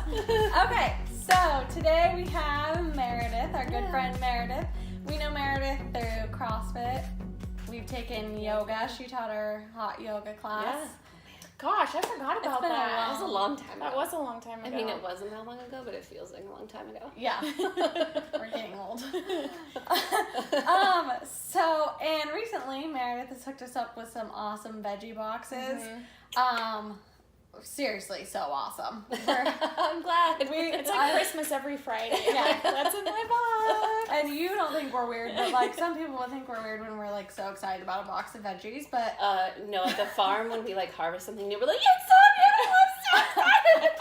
Okay, so today we have Meredith, our good friend Meredith. We know Meredith through CrossFit. We've taken yoga. She taught our hot yoga class. Yeah. Gosh, I forgot about that. That was a long time ago. That was a long time ago. I mean, it wasn't that long ago, but it feels like a long time ago. Yeah. We're getting old. And recently Meredith has hooked us up with some awesome veggie boxes. Mm-hmm. Seriously, so awesome. I'm glad. It's like Christmas every Friday. Yeah. What's in my box? And you don't think we're weird, but like some people would think we're weird when we're like so excited about a box of veggies, but No, at the farm when we like harvest something new, we're like, it's so beautiful, I'm so excited.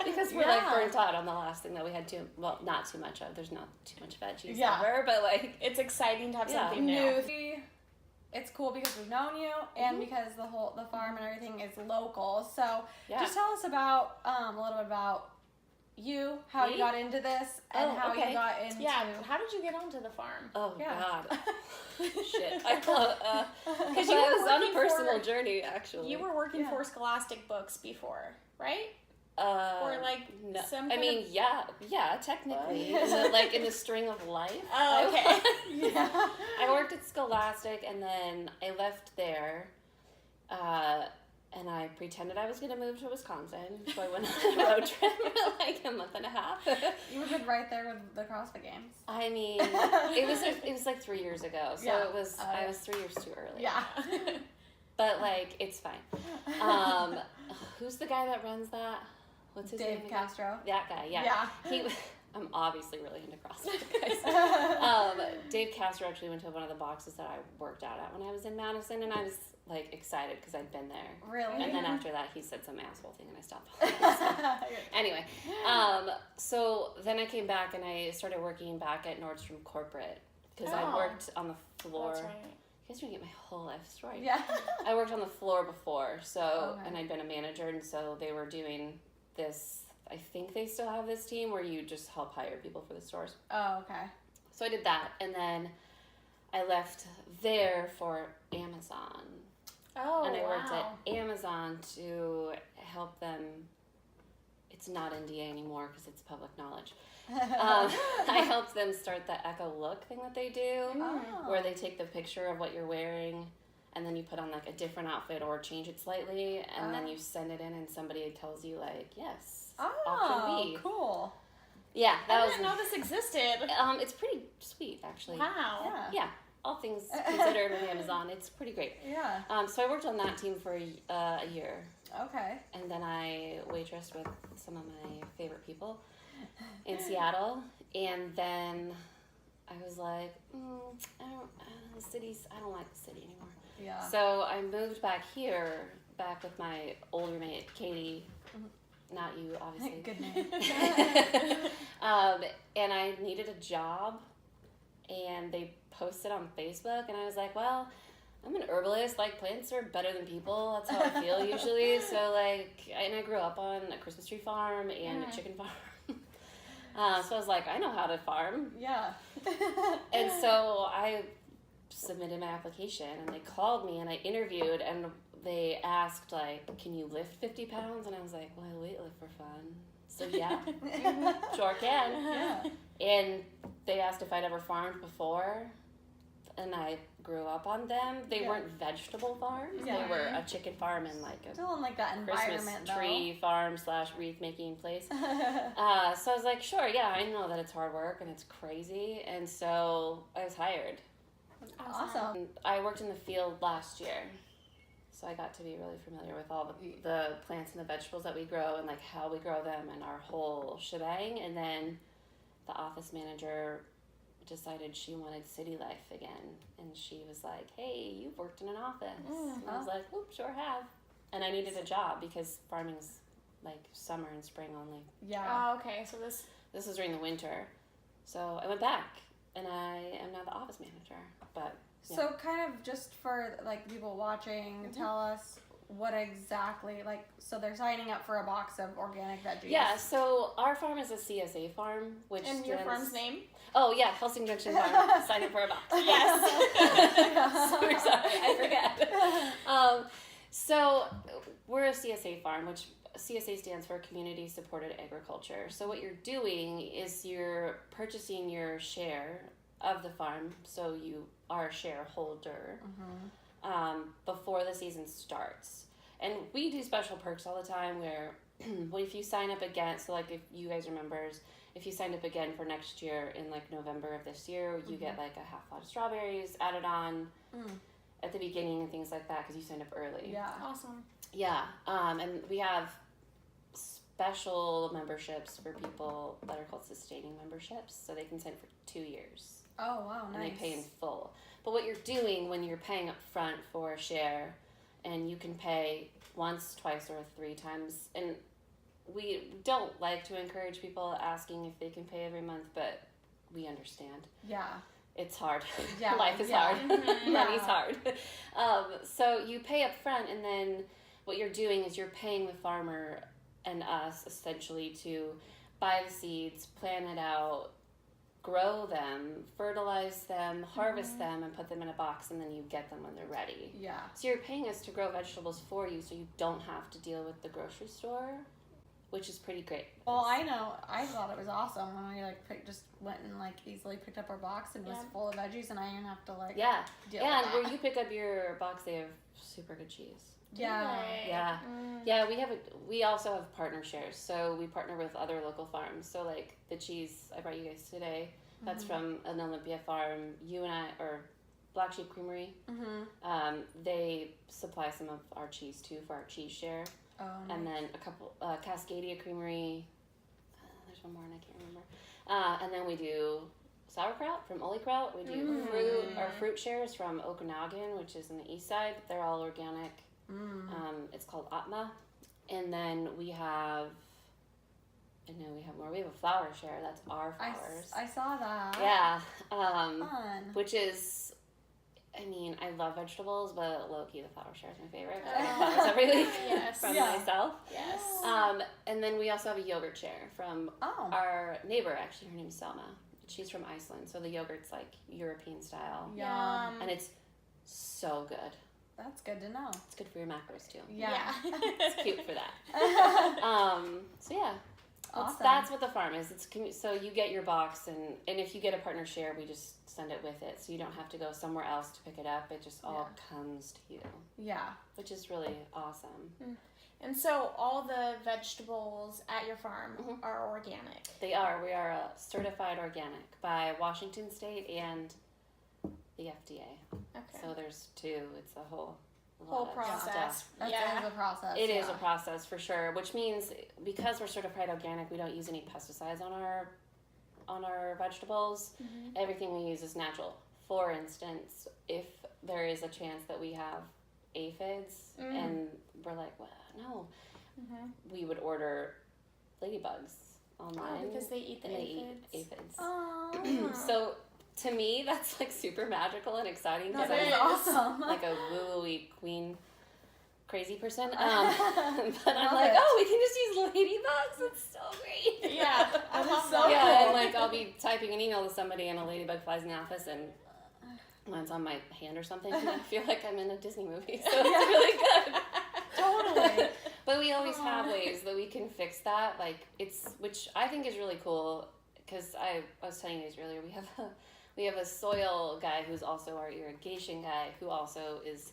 Because we're like burnt out on the last thing that we had not too much of. There's not too much veggies ever, but like it's exciting to have something new. It's cool because we've known you and because the farm and everything is local. So just tell us about a little bit about you, how you got into this, and how you got into. Yeah, how did you get onto the farm? Oh God, shit! Because I was on a personal journey actually. You were working for Scholastic Books before, right? Or like no. some I mean, yeah, technically, like in the string of life. Oh, okay. I worked at Scholastic, and then I left there, and I pretended I was going to move to Wisconsin, so I went on a road trip for like a month and a half. You would have been right there with the CrossFit Games. I mean, it was like 3 years ago, so it was I was 3 years too early. Yeah. But like, it's fine. Who's the guy that runs that? What's his name? Dave Castro. That guy, yeah. I'm obviously really into CrossFit, guys. Dave Castro actually went to one of the boxes that I worked out at when I was in Madison, and I was like excited because I'd been there. Really? And then after that, he said some asshole thing, and I stopped following him. Anyway, so then I came back and I started working back at Nordstrom Corporate because I worked on the floor. That's right. You guys are gonna get my whole life story. Yeah. I worked on the floor before, and I'd been a manager, and so they were doing this. I think they still have this team where you just help hire people for the stores. Oh, okay. So I did that, and then I left there for Amazon. Oh, and I worked at Amazon to help them. It's not NDA anymore because it's public knowledge. I helped them start the Echo Look thing that they do, where they take the picture of what you're wearing, and then you put on like a different outfit or change it slightly, and then you send it in, and somebody tells you like, yes, option B. Cool. Yeah, I didn't know this existed. It's pretty sweet, actually. Wow. Yeah. All things considered with Amazon, it's pretty great. Yeah. So I worked on that team for a year. Okay. And then I waitressed with some of my favorite people in Seattle, and then I was like, I don't like the city anymore. Yeah. So I moved back here, back with my old roommate, Katie. Not you, obviously. Good name. And I needed a job, and they posted on Facebook, and I was like, well, I'm an herbalist. Like, plants are better than people. That's how I feel usually. So, like, and I grew up on a Christmas tree farm and a chicken farm. So I was like, I know how to farm. Yeah. And so I submitted my application, and they called me, and I interviewed, and they asked, like, can you lift 50 pounds? And I was like, well, I weightlift for fun. So, yeah, sure can. Yeah. And they asked if I'd ever farmed before, and I grew up on them. They weren't vegetable farms. Yeah. They were a chicken farm and like a Still in like that environment, Christmas tree farm / wreath making place. So I was like, sure, yeah, I know that it's hard work and it's crazy. And so I was hired. Awesome. And I worked in the field last year. So I got to be really familiar with all the plants and the vegetables that we grow and like how we grow them and our whole shebang. And then the office manager decided she wanted city life again, and she was like, hey, you've worked in an office. And I was like, whoop, sure have. And I needed a job because farming's like summer and spring only. Yeah. Oh, okay. So this was during the winter, so I went back, and I am now the office manager. But so kind of just for like people watching, tell us what exactly, like, so they're signing up for a box of organic veggies. Yeah, so our farm is a CSA farm, which and your farm's name? Oh yeah, Helsing Junction Farm. Sign up for a box. Yes. Super sorry, I forget. So we're a CSA farm, which CSA stands for Community Supported Agriculture. So what you're doing is you're purchasing your share of the farm, so you are a shareholder before the season starts. And we do special perks all the time where if you sign up again, so like if you guys are members, if you signed up again for next year in like November of this year, you get like a half lot of strawberries added on at the beginning and things like that because you signed up early. Yeah. Awesome. Yeah. And we have special memberships for people that are called sustaining memberships, so they can sign for 2 years. Oh, wow, nice. And they pay in full. But what you're doing when you're paying up front for a share, and you can pay once, twice, or 3 times, and we don't like to encourage people asking if they can pay every month, but we understand. Yeah. It's hard. Yeah. Life is hard. Money's hard. So you pay up front, and then what you're doing is you're paying the farmer and us essentially to buy the seeds, plan it out, grow them, fertilize them, harvest them, and put them in a box, and then you get them when they're ready. Yeah. So you're paying us to grow vegetables for you, so you don't have to deal with the grocery store, which is pretty great. Well, I know. I thought it was awesome when we just went and easily picked up our box and it was full of veggies, and I didn't have to deal with and where you pick up your box, they have super good cheese. Yeah. Yeah, we also have partner shares, so we partner with other local farms. So like the cheese I brought you guys today, that's from an Olympia farm. You and I, or Black Sheep Creamery, they supply some of our cheese too for our cheese share. Oh, nice. And then a couple, Cascadia Creamery, there's one more and I can't remember. And then we do sauerkraut from Oli Kraut. We do our fruit shares from Okanagan, which is in the east side. They're all organic. It's called Atma. And then we have more. We have a flower share. That's our flowers. I saw that. Yeah. Fun. Which is, I mean, I love vegetables, but low-key the flower share is my favorite. I have flowers every week from myself. Yes. And then we also have a yogurt share from our neighbor, actually. Her name's Selma. She's from Iceland, so the yogurt's like European style. Yum. And it's so good. That's good to know. It's good for your macros too. Yeah. It's cute for that. So yeah. Awesome. That's what the farm is. So you get your box, and if you get a partner share, we just send it with it, so you don't have to go somewhere else to pick it up. It just all comes to you. Yeah. Which is really awesome. And so all the vegetables at your farm are organic? They are. We are certified organic by Washington State and the FDA. Okay. So there's 2. It's a whole process. That is a process. It is a process for sure, which means because we're certified organic, we don't use any pesticides on our vegetables. Everything we use is natural. For instance, if there is a chance that we have aphids and we're like, well, no, we would order ladybugs online. Because they eat the aphids. Aphids. So to me, that's like super magical and exciting because I'm awesome. Like a woo-woo queen crazy person. But I'm like, we can just use ladybugs. It's so great. Yeah, I love that. Yeah, and like I'll be typing an email to somebody and a ladybug flies in the office and lands on my hand or something. And I feel like I'm in a Disney movie. So it's really good. Totally. But we always have ways that we can fix that. Which I think is really cool because I was telling you guys earlier, we have a soil guy who's also our irrigation guy who also is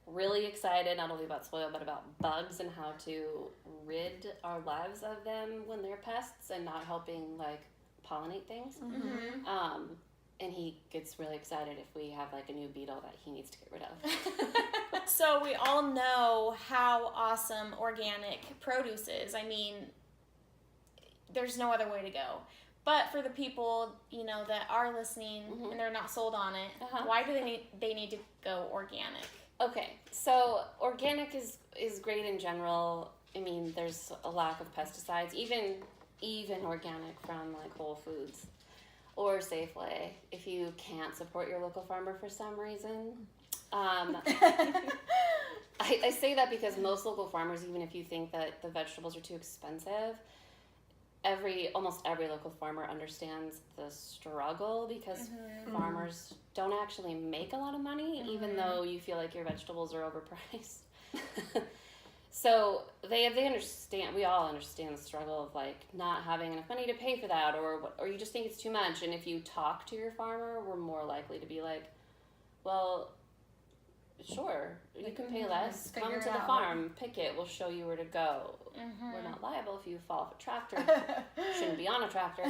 really excited not only about soil but about bugs and how to rid our lives of them when they're pests and not helping pollinate things. And he gets really excited if we have a new beetle that he needs to get rid of. So we all know how awesome organic produce is. I mean, there's no other way to go. But for the people, that are listening and they're not sold on it, why do they need to go organic? Okay, so organic is great in general. I mean, there's a lack of pesticides, even organic from Whole Foods or Safeway. If you can't support your local farmer for some reason, I say that because most local farmers, even if you think that the vegetables are too expensive, almost every local farmer understands the struggle because farmers don't actually make a lot of money, even though you feel like your vegetables are overpriced. So they understand, we all understand the struggle of like not having enough money to pay for that, or you just think it's too much. And if you talk to your farmer, we're more likely to be like, well, sure, you can pay less. Come to the farm, pick it. We'll show you where to go. We're not liable if you fall off a tractor. Shouldn't be on a tractor.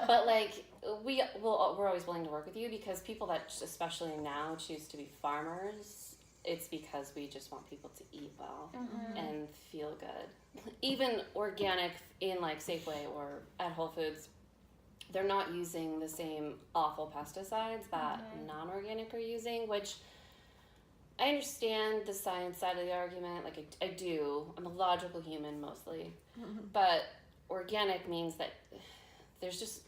But like we're always willing to work with you, because people that especially now choose to be farmers, it's because we just want people to eat well and feel good. Even organic in like Safeway or at Whole Foods, they're not using the same awful pesticides that non-organic are using, which I understand the science side of the argument. Like I do. I'm a logical human mostly. But organic means that there's just,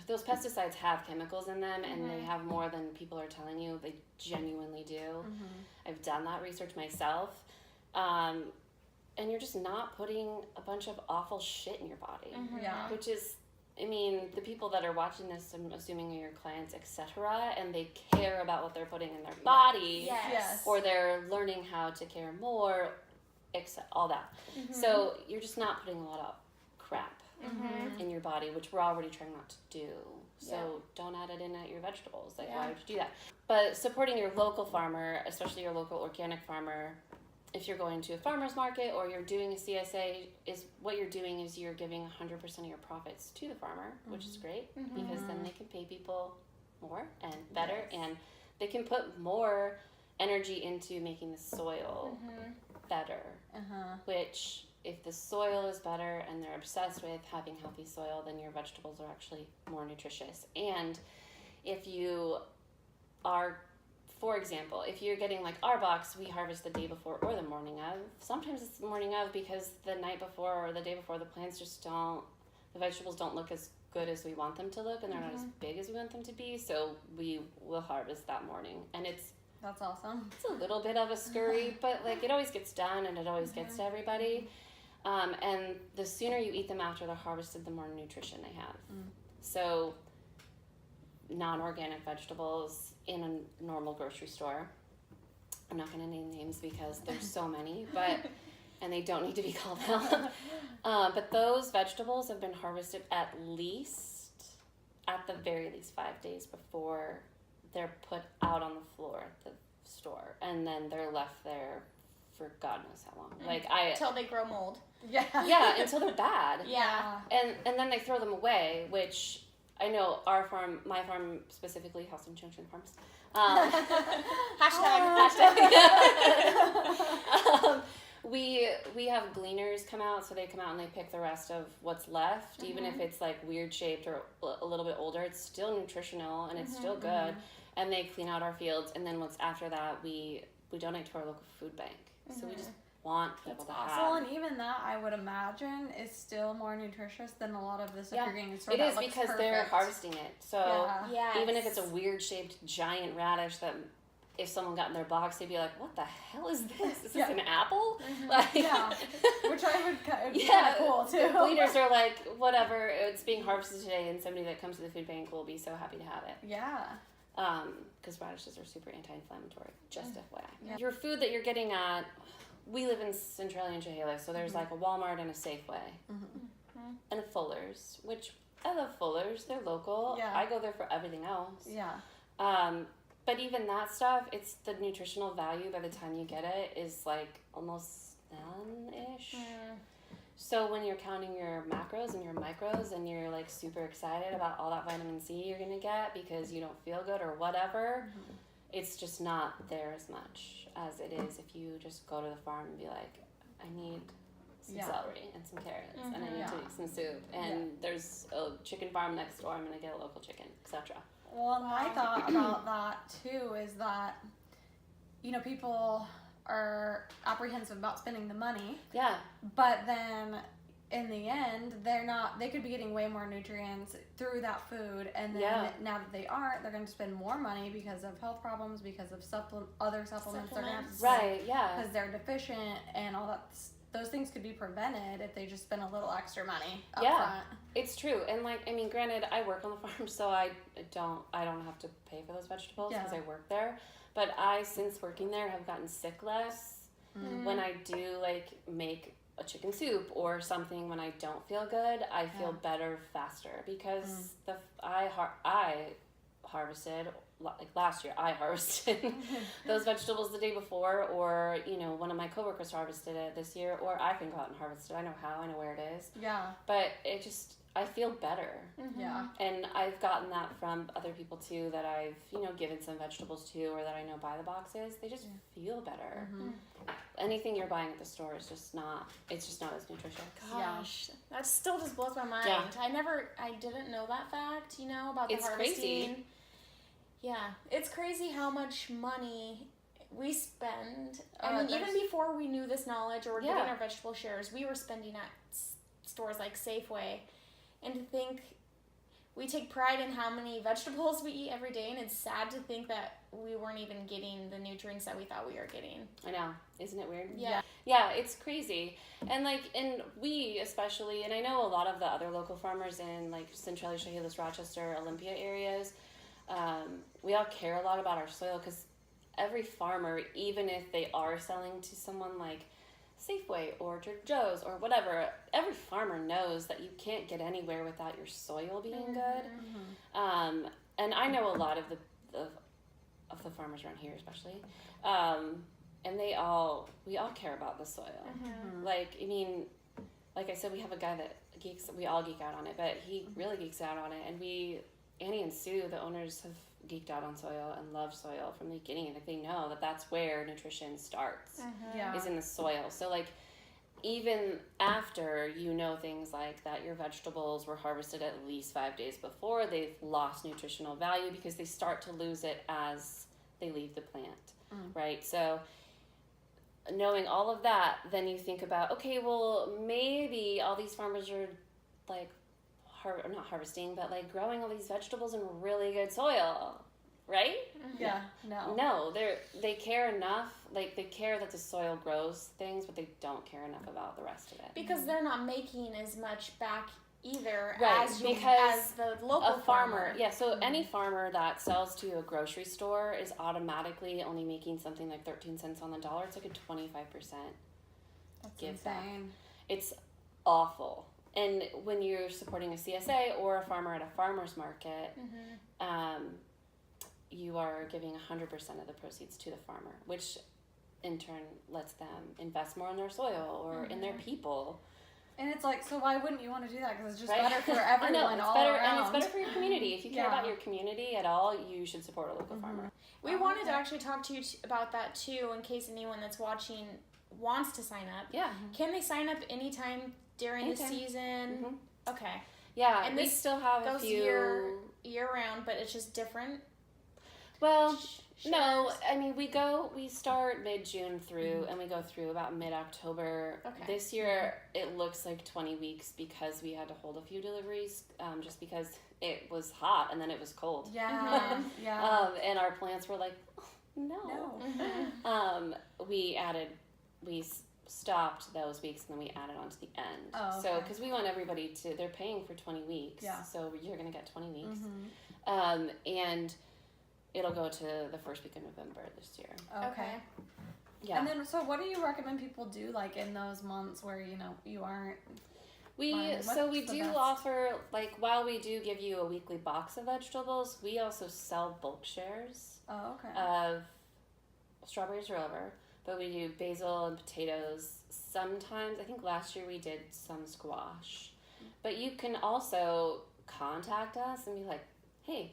those pesticides have chemicals in them, and they have more than people are telling you. They genuinely do. I've done that research myself. And you're just not putting a bunch of awful shit in your body. Which is, I mean, the people that are watching this, I'm assuming are your clients, etc., and they care about what they're putting in their body, or they're learning how to care more, all that. So you're just not putting a lot of crap in your body, which we're already trying not to do. So don't add it in at your vegetables. Like, why would you do that? But supporting your local farmer, especially your local organic farmer, if you're going to a farmer's market or you're doing a CSA, is what you're doing is you're giving 100% of your profits to the farmer, which is great, because then they can pay people more and better, and they can put more energy into making the soil better, which if the soil is better and they're obsessed with having healthy soil, then your vegetables are actually more nutritious. And if you are, for example, if you're getting like our box, we harvest the day before or the morning of. Sometimes it's the morning of, because the night before or the day before, the plants just don't, the vegetables don't look as good as we want them to look, and they're not as big as we want them to be, so we will harvest that morning. And that's awesome. It's a little bit of a scurry, but like it always gets done and it always gets to everybody. And the sooner you eat them after they're harvested, the more nutrition they have. So non-organic vegetables in a normal grocery store, I'm not going to name names because there's so many, but and they don't need to be called out. But those vegetables have been harvested at the very least 5 days before they're put out on the floor at the store, and then they're left there for God knows how long. Until they grow mold. Yeah, until they're bad. Yeah. And then they throw them away, which I know our farm, my farm specifically, Houston Junction Farms. Hashtag. We have gleaners come out, so they come out and they pick the rest of what's left, even if it's like weird shaped or a little bit older. It's still nutritional and it's still good. And they clean out our fields, and then once after that, we donate to our local food bank. So we just want people to have. Well, and even that, I would imagine, is still more nutritious than a lot of the stuff you're getting in the store. It is, because they're harvesting it. So even if it's a weird shaped giant radish that if someone got in their box, they'd be like, what the hell is this? Is this an apple? Which I would kind of cool too. The gleaners are like, whatever, it's being harvested today, and somebody that comes to the food bank will be so happy to have it. Because radishes are super anti-inflammatory, just FYI. Your food that you're getting at, we live in Centralia and Chehalis, so there's like a Walmart and a Safeway, and a Fuller's, which I love Fuller's. They're local. I go there for everything else. But even that stuff, it's the nutritional value by the time you get it is like almost none-ish. So when you're counting your macros and your micros and you're like super excited about all that vitamin C you're gonna get because you don't feel good or whatever, it's just not there as much as it is if you just go to the farm and be like, I need some celery and some carrots and I need to make some soup and there's a chicken farm next door, I'm gonna get a local chicken, etc. Well, and my thought about that too is that, you know, people are apprehensive about spending the money. But then in the end, they could be getting way more nutrients through that food. And then now that they aren't, they're going to spend more money because of health problems, because of other supplements they're going to have to take. Because they're deficient and all that. Those things could be prevented if they just spend a little extra money up front. It's true. And like, I mean, granted, I work on the farm, so I don't have to pay for those vegetables because I work there. But I, since working there, have gotten sick less. When I do like make a chicken soup or something, when I don't feel good, I feel better faster because I harvested, like last year I harvested those vegetables the day before, or one of my coworkers harvested it this year, or I can go out and harvest it. I know how, I know where it is. Yeah. But I feel better. Yeah. And I've gotten that from other people too that I've, given some vegetables to, or that I know buy the boxes. They just feel better. Anything you're buying at the store is just not as nutritious. Gosh, that still just blows my mind. Yeah. I didn't know that fact, about the It's harvesting. crazy. Yeah, it's crazy how much money we spend. Oh, even before we knew this knowledge or were getting our vegetable shares, we were spending at stores like Safeway. And to think, we take pride in how many vegetables we eat every day, and it's sad to think that we weren't even getting the nutrients that we thought we were getting. I know. Isn't it weird? Yeah. Yeah, it's crazy. And and we especially, and I know a lot of the other local farmers in like Centralia, Chehalis, Rochester, Olympia areas, we all care a lot about our soil because every farmer, even if they are selling to someone like Safeway or Trader Joe's or whatever, every farmer knows that you can't get anywhere without your soil being good. And I know a lot of the farmers around here, especially, and we all care about the soil. Like I said, we have a guy that we all geek out on it, but he really geeks out on it, and Annie and Sue, the owners, have geeked out on soil and love soil from the beginning, and they know that that's where nutrition starts, is in the soil. So even after things like that, your vegetables were harvested at least 5 days before, they've lost nutritional value because they start to lose it as they leave the plant, right? So knowing all of that, then you think about, okay, well, maybe all these farmers are not harvesting, but growing all these vegetables in really good soil, right? Yeah. No, they care enough. They care that the soil grows things, but they don't care enough about the rest of it. Because they're not making as much back either right, as the local farmer. Yeah, so any farmer that sells to a grocery store is automatically only making something like 13 cents on the dollar. It's like a 25% give back. It's awful. And when you're supporting a CSA or a farmer at a farmer's market, you are giving 100% of the proceeds to the farmer, which in turn lets them invest more in their soil or in their people. And it's so why wouldn't you want to do that? Because it's just better for everyone it's all better, around. And it's better for your community. If you care about your community at all, you should support a local farmer. We wanted to actually talk to you about that too, in case anyone that's watching wants to sign up. Yeah. Can they sign up anytime during the season? Okay. Yeah, and we still have a few year round, but it's just different. Well, no, I mean we start mid-June through, and we go through about mid-October. Okay. This year it looks like 20 weeks because we had to hold a few deliveries, just because it was hot and then it was cold. Yeah. And our plants were like, oh, no. We stopped those weeks and then we added on to the end. Oh, okay. So, because we want everybody they're paying for 20 weeks. Yeah. So you're going to get 20 weeks. And it'll go to the first week of November this year. Okay. Yeah. And then, so what do you recommend people do in those months where, you aren't... We do offer, while we do give you a weekly box of vegetables, we also sell bulk shares of strawberries or over. But we do basil and potatoes. Sometimes, I think last year we did some squash. But you can also contact us and be like, hey,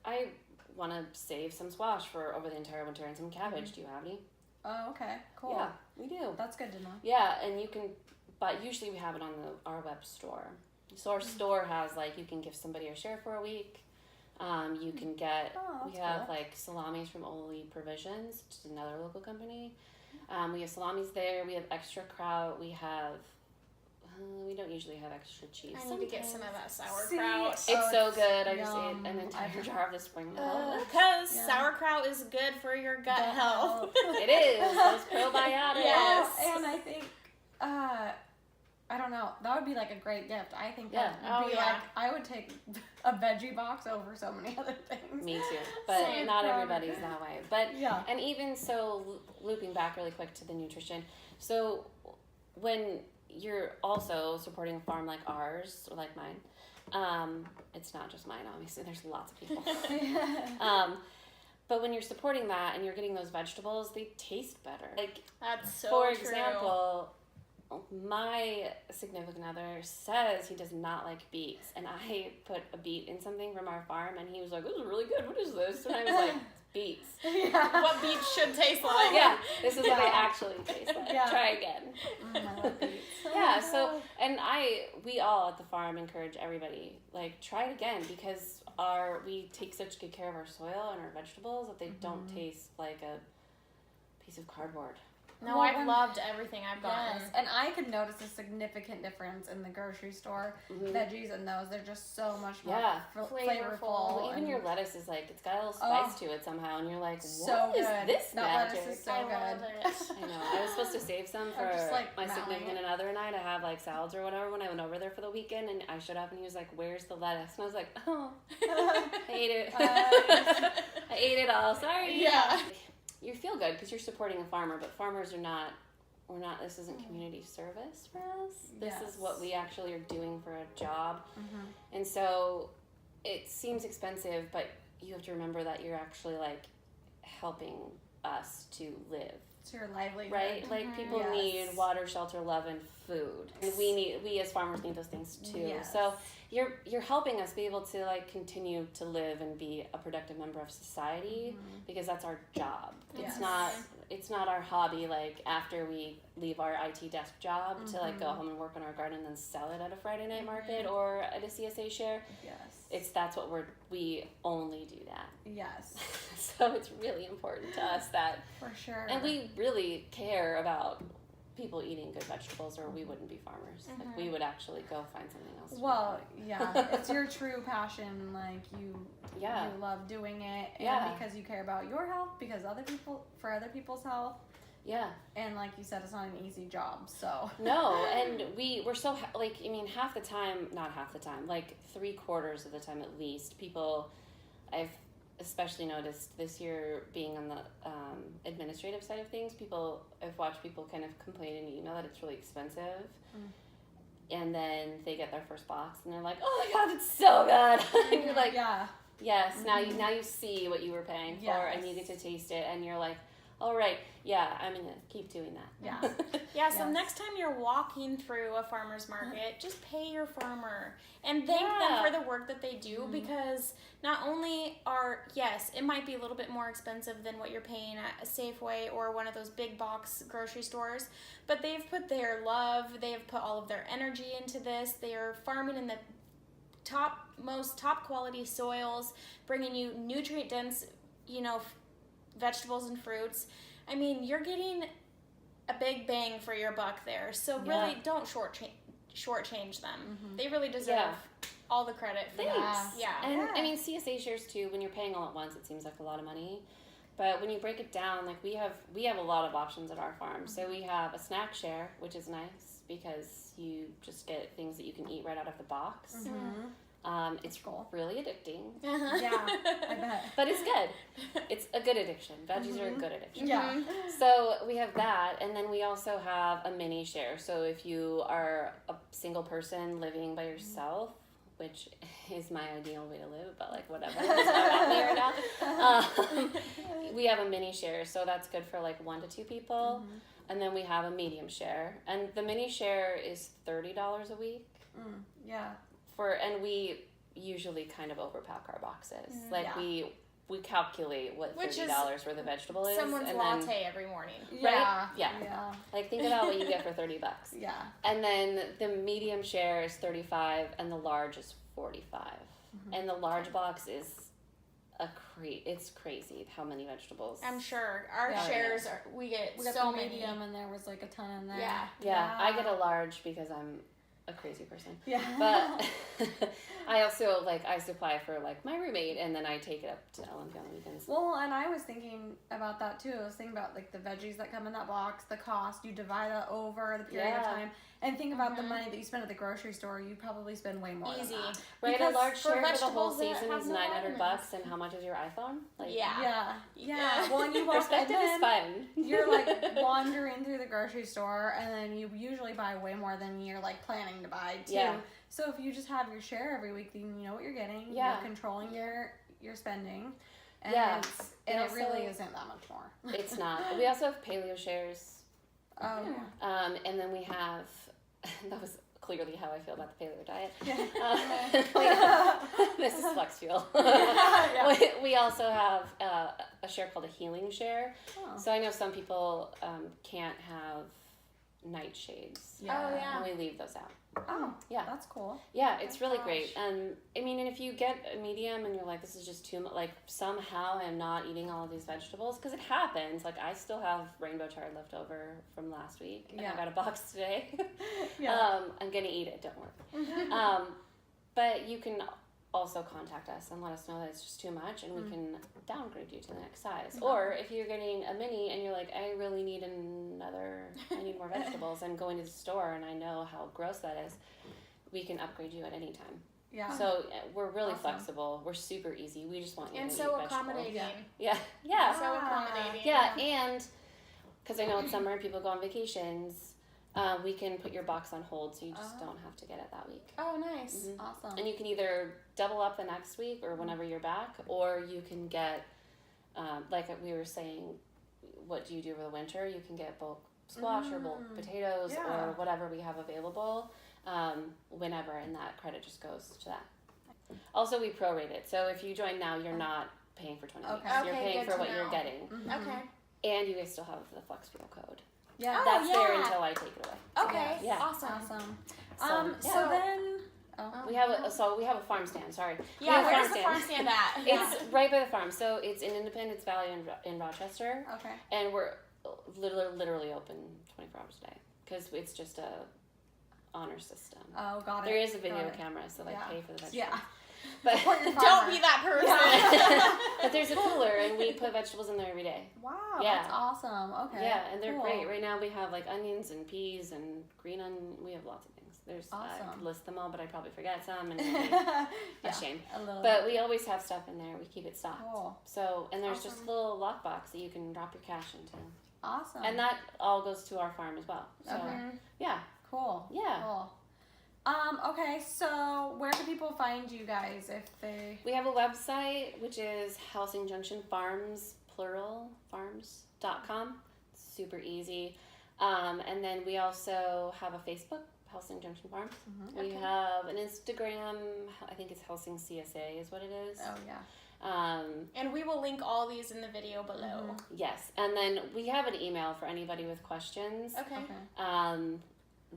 I want to save some squash for over the entire winter and some cabbage. Do you have any? Oh, okay. Cool. Yeah, we do. That's good to know. Yeah, and you can, but usually we have it on our web store. So our store has, you can give somebody a share for a week. You can get, we have salamis from Oli Provisions, which is another local company. We have salamis there. We have extra kraut. We have, we don't usually have extra cheese. I need to get some of that sauerkraut. It's so good. I just ate an entire jar of the spring roll. Because sauerkraut is good for your gut health. It is. Those probiotics. Yes. And I think, I don't know, that would be a great gift. I think that would be I would take a veggie box over so many other things. Me too. But Same not problem. everybody's that way. But Yeah. and even so, looping back really quick to the nutrition. So when you're also supporting a farm like ours or like mine, it's not just mine, obviously. There's lots of people. But when you're supporting that and you're getting those vegetables, they taste better. Like, That's so for true. example, my significant other says he does not like beets, and I put a beet in something from our farm, and he was like, "This is really good. What is this?" And I was like, "Beets." Yeah. What beets should taste like. Yeah, this is what they actually taste like. Yeah. Try again. I love beets. Yeah, so, and we all at the farm encourage everybody, like, try it again, because we take such good care of our soil and our vegetables that they don't taste like a piece of cardboard. No, Well, I've loved everything I've gotten. Yes, and I could notice a significant difference in the grocery store veggies and those. They're just so much more flavorful. Well, even your lettuce is like, it's got a little spice to it somehow, and you're like, so what is good. this That magic? lettuce is so I good. love it. I know. I was supposed to save some for just, like, my mowing significant it. other and I to have like salads or whatever when I went over there for the weekend, and I showed up and he was like, "Where's the lettuce?" And I was like, "Oh, I ate it. I ate it all. Sorry." Yeah. You feel good because you're supporting a farmer, but farmers are not. This isn't community service for us. This is what we actually are doing for a job. And so it seems expensive, but you have to remember that you're actually like helping us to live. It's your livelihood. Right? Like people need water, shelter, love, and food. And we as farmers need those things too. Yes. So you're helping us be able to like continue to live and be a productive member of society because that's our job. Yes. It's not our hobby like after we leave our IT desk job to like go home and work on our garden and then sell it at a Friday night market or at a CSA share. Yes. That's what we only do that. Yes. So it's really important to us that For sure. and we really care about people eating good vegetables or we wouldn't be farmers. Like we would actually go find something else to do. Well, yeah, it's your true passion. Like you love doing it, and because you care about your health, because for other people's health. Yeah. And like you said, it's not an easy job. So no, and we're so like half the time, not half the time, like 3/4 of the time at least, people I've especially noticed this year being on the administrative side of things, I've watched people kind of complain in email that it's really expensive. And then they get their first box and they're like, "Oh my god, it's so good." And you're like, yes, now you see what you were paying for and you get to taste it and you're like, "All right, yeah, I'm gonna keep doing that." Yeah, so next time you're walking through a farmer's market, just pay your farmer and thank them for the work that they do because not only it might be a little bit more expensive than what you're paying at a Safeway or one of those big box grocery stores, but they've put their love, they have put all of their energy into this. They are farming in the top quality soils, bringing you nutrient dense, vegetables and fruits. I mean, you're getting a big bang for your buck there. So really, don't shortchange them. They really deserve all the credit for that. Yeah. And I mean, CSA shares too. When you're paying all at once, it seems like a lot of money. But when you break it down, like we have a lot of options at our farm. So we have a snack share, which is nice because you just get things that you can eat right out of the box. It's really addicting. Yeah, I bet. But it's good. It's a good addiction. Veggies are a good addiction. Yeah. So we have that, and then we also have a mini share. So if you are a single person living by yourself, which is my ideal way to live, but like whatever, that's not about me right now. We have a mini share, so that's good for like 1 to 2 people. And then we have a medium share, and the mini share is $30 a week. Yeah. And we usually kind of overpack our boxes. Like we calculate what $30 worth of vegetable is. Someone's latte every morning. Right? Yeah. Like think about what you get for $30. Yeah. And then the medium share is $35 and the large is $45. And the large box is it's crazy how many vegetables. I'm sure our shares we get so the many. medium and there was like a ton in there. Yeah. I get a large because I'm a crazy person. Yeah. But I also, I supply for, my roommate, and then I take it up to Olympia on the weekends. Well, and I was thinking about that, too. I was thinking about, the veggies that come in that box, the cost. You divide that over the period of time. And think about the money that you spend at the grocery store. You probably spend way more Easy. than that. Right, a large share for the whole vegetables that season have is no $900, and how much is your iPhone? Yeah. Well, and you walk, perspective is fun. You're, wandering through the grocery store, and then you usually buy way more than you're, planning to buy, too. Yeah. So if you just have your share every week, then you know what you're getting. Yeah. You're controlling your spending. And, it really isn't that much more. It's not. We also have paleo shares. Oh, yeah. And then we have, that was clearly how I feel about the paleo diet. Yeah. This is flex fuel. We also have a share called a healing share. Oh. So I know some people can't have nightshades. Yeah. Oh, yeah. And we leave those out. Oh, yeah. That's cool. Yeah, it's really gosh. great. And if you get a medium and you're like, this is just too much, somehow I'm not eating all of these vegetables, because it happens. I still have rainbow chard left over from last week, and I got a box today. I'm going to eat it, don't worry. But you can also contact us and let us know that it's just too much, and we can downgrade you to the next size. Or if you're getting a mini and you're like, I really need I need more vegetables, I'm going to the store and I know how gross that is, we can upgrade you at any time. Yeah. So we're really flexible. We're super easy. We just want you And to so eat vegetables. accommodating. Yeah. So accommodating. Yeah, and because I know it's summer and people go on vacations, we can put your box on hold, so you just don't have to get it that week. Oh, nice. Mm-hmm. Awesome. And you can either double up the next week or whenever you're back, or you can get, like we were saying, what do you do over the winter? You can get bulk squash or bulk potatoes or whatever we have available whenever, and that credit just goes to that. Also, we prorate it. So if you join now, you're not paying for 20 weeks. You're paying for what you're getting. Okay. And you guys still have the flex fuel code. Yeah. That's there until I take it away. Okay. Yeah. Awesome. So then... We have a farm stand. Sorry. Yeah, where's the farm stand at? It's right by the farm. So it's in Independence Valley in Rochester. Okay. And we're literally open 24 hours a day, because it's just a honor system. Oh, got it. There is a video camera, so pay for the vegetables. Yeah. But Don't be that person. but there's a cooler, and we put vegetables in there every day. Wow, Yeah. that's awesome. Okay. Yeah, and they're cool. great. Right now we have onions and peas and green onion. We have lots of things. There's I Awesome. could list them all, but I probably forget some, and a shame. A little But we always have stuff in there. We keep it stocked. Cool. So, and there's just a little lockbox that you can drop your cash into. Awesome. And that all goes to our farm as well. So, yeah. Cool. Yeah. Cool. Okay, so where can people find you guys if they... We have a website, which is Housing Junction Farms, plural, farms.com. It's super easy. And then we also have a Facebook, Housing Junction Farms. We have an Instagram, I think it's Housing CSA is what it is. Oh, yeah. And we will link all these in the video below. Yes. And then we have an email for anybody with questions. Okay.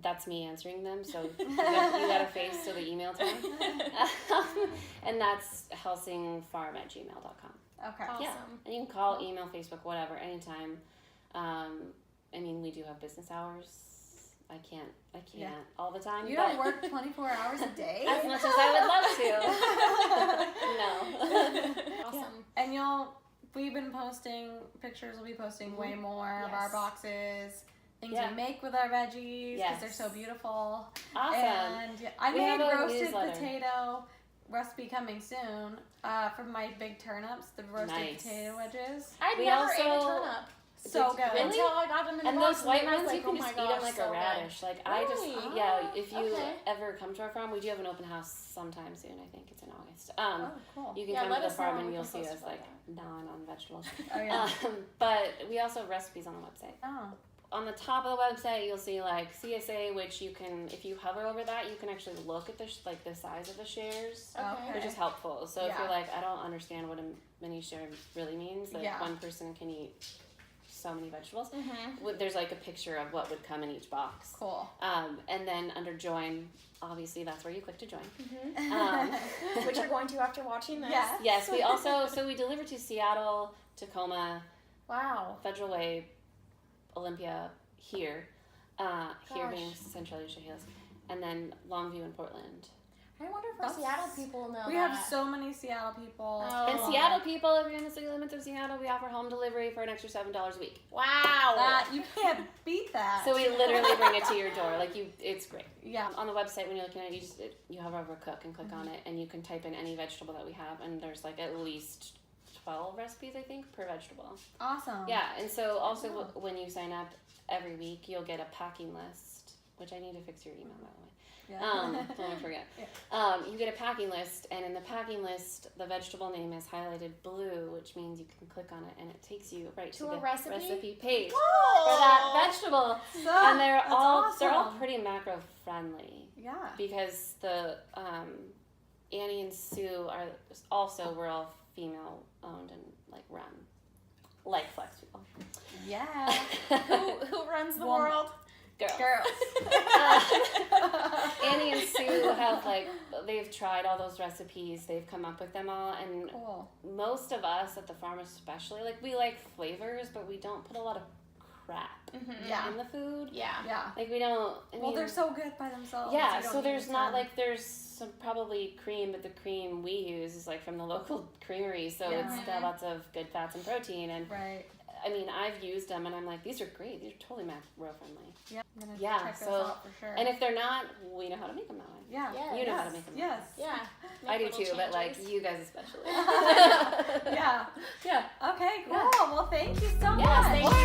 That's me answering them, so you got a face to the email time. And that's housingfarm@gmail.com. Okay. Awesome. Yeah. And you can call, email, Facebook, whatever, anytime. We do have business hours. I can't all the time. You don't work 24 hours a day? As much as I would love to. No. Awesome. And we've been posting pictures, we'll be posting way more of our boxes. Things we make with our veggies because they're so beautiful. Awesome. And I We made have a roasted newsletter. Potato recipe coming soon for my big turnips, the roasted potato wedges. I'd We never also- ate a turnip So good. Really? until I got them in the And box. those white and then I was ones, you like, can just oh eat my them like gosh, a so radish. good. Like I just, Really? if you Okay. ever come to our farm, we do have an open house sometime soon. I think it's in August. Oh, cool. You can Yeah, come let to the us know farm and and we you'll can see post us about like gnawing on vegetables. Oh, yeah. But we also have recipes on the website. Oh. On the top of the website, you'll see like CSA, which you can, if you hover over that, you can actually look at the size of the shares, Okay. which is helpful. So if Yeah. you're like, I don't understand what a mini share really means, like Yeah. one person can eat so many vegetables. Mm-hmm. There's like a picture of what would come in each box. Cool. And then under join, obviously that's where you click to join. Which you're going to after watching this. Yeah. Yes, we also, so we deliver to Seattle, Tacoma, Wow. Federal Way, Olympia, here being Central Asia Hills, and then Longview and Portland. I wonder if our Seattle people know We have so many Seattle people. Oh. And Seattle people, if you're in the city limits of Seattle, we offer home delivery for an extra $7 a week. Wow. You can't beat that. So we literally bring it to your door. Like it's great. Yeah. On the website, when you're looking at it, you hover over cook and click on it, and you can type in any vegetable that we have, and there's like at least 12 recipes, I think, per vegetable. Awesome. Yeah, and so also when you sign up every week, you'll get a packing list, which I need to fix your email, by the way. Yeah. Don't forget. Yeah. You get a packing list, and in the packing list, the vegetable name is highlighted blue, which means you can click on it, and it takes you right to a the recipe page Whoa. for that vegetable. So, And they're all awesome. pretty macro friendly. Yeah. Because the Annie and Sue are also, we're all female owned and like run, like Flex people. Yeah. Who runs the world? Girls. Annie and Sue have they've tried all those recipes, they've come up with them all, and most of us at the farm especially, we like flavors, but we don't put a lot of crap in the food. Yeah. We don't, they're so good by themselves. Yeah, so there's not there's some probably cream, but the cream we use is from the local creamery, so it's got lots of good fats and protein, and right. I mean, I've used them, and I'm like, these are great. These are totally macro-friendly. Yeah, I'm gonna check those out for sure. And if they're not, we know how to make them that way. Yeah. You know how to make them. Yes. Yeah. I do too, but you guys especially. Yeah. Yeah. Okay, cool. Yeah. Well, thank you so much. Yes, thank you.